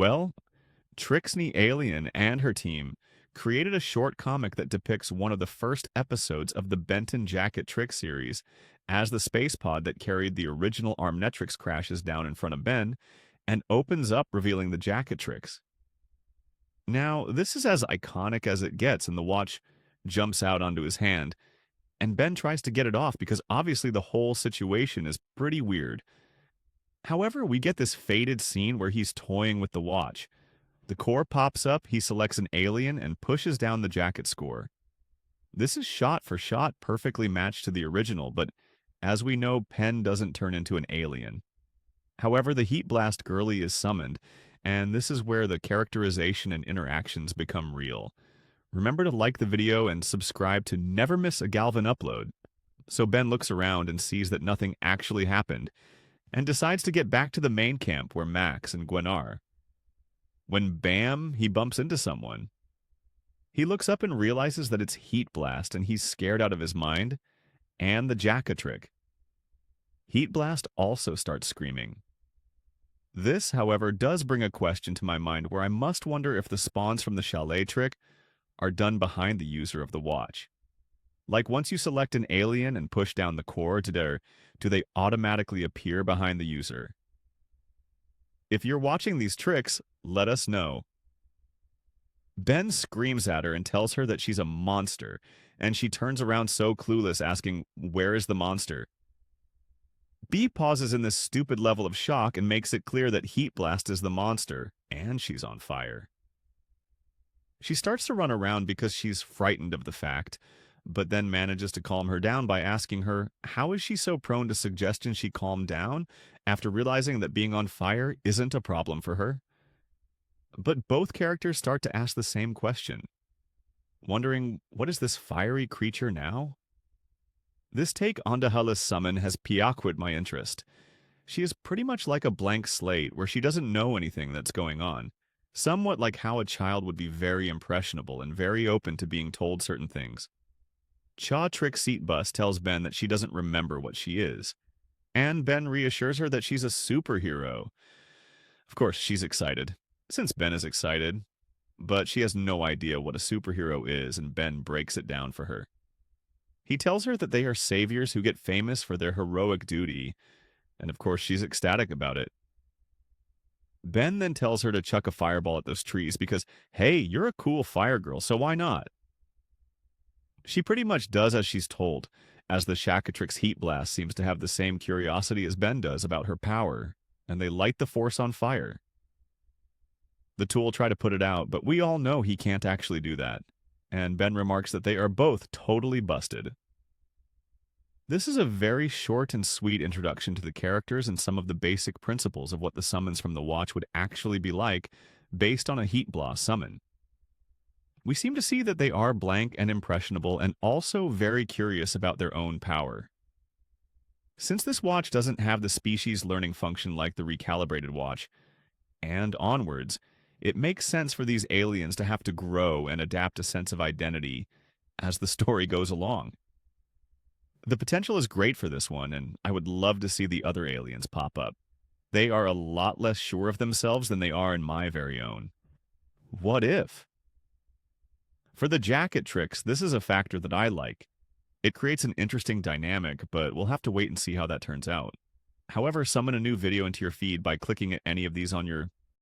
Well, Trixie Alien and her team created a short comic that depicts one of the first episodes of the Benton Chaquetrix series as the space pod that carried the original Omnitrix crashes down in front of Ben and opens up revealing the Chaquetrix. Now, this is as iconic as it gets, and the watch jumps out onto his hand, and Ben tries to get it off because obviously the whole situation is pretty weird. However, we get this faded scene where he's toying with the watch. The core pops up, he selects an alien and pushes down the jacket score. This is shot for shot perfectly matched to the original, but as we know, Penn doesn't turn into an alien. However, the Heat Blast girlie is summoned, and this is where the characterization and interactions become real. Remember to like the video and subscribe to never miss a Galvin upload. So Ben looks around and sees that nothing actually happened, and decides to get back to the main camp where Max and Gwen are. When bam, he bumps into someone. He looks up and realizes that it's Heat Blast, and he's scared out of his mind, and the Chaquetrix. Heat Blast also starts screaming. This, however, does bring a question to my mind where I must wonder if the spawns from the chalet trick are done behind the user of the watch. Like once you select an alien and push down the core, do they automatically appear behind the user? If you're watching these tricks, let us know. Ben screams at her and tells her that she's a monster, and she turns around so clueless asking, "Where is the monster?" B pauses in this stupid level of shock and makes it clear that Heat Blast is the monster, and she's on fire. She starts to run around because she's frightened of the fact, but then manages to calm her down by asking her, how is she so prone to suggestion she calm down after realizing that being on fire isn't a problem for her? But both characters start to ask the same question, wondering, what is this fiery creature now? This take on Dahalla's summon has piqued my interest. She is pretty much like a blank slate where she doesn't know anything that's going on, somewhat like how a child would be very impressionable and very open to being told certain things. Chaquetrix Seat Bus tells Ben that she doesn't remember what she is, and Ben reassures her that she's a superhero. Of course, she's excited, since Ben is excited, but she has no idea what a superhero is, and Ben breaks it down for her. He tells her that they are saviors who get famous for their heroic duty, and of course she's ecstatic about it. Ben then tells her to chuck a fireball at those trees because, hey, you're a cool fire girl, so why not? She pretty much does as she's told, as the Chaquetrix Heat Blast seems to have the same curiosity as Ben does about her power, and they light the force on fire. The two will try to put it out, but we all know he can't actually do that, and Ben remarks that they are both totally busted. This is a very short and sweet introduction to the characters and some of the basic principles of what the summons from the watch would actually be like based on a Heat Blast summon. We seem to see that they are blank and impressionable and also very curious about their own power. Since this watch doesn't have the species learning function like the recalibrated watch, and onwards, it makes sense for these aliens to have to grow and adapt a sense of identity as the story goes along. The potential is great for this one, and I would love to see the other aliens pop up. They are a lot less sure of themselves than they are in my very own. What if? For the Chaquetrix, this is a factor that I like. It creates an interesting dynamic, but we'll have to wait and see how that turns out. However, summon a new video into your feed by clicking at any of these on your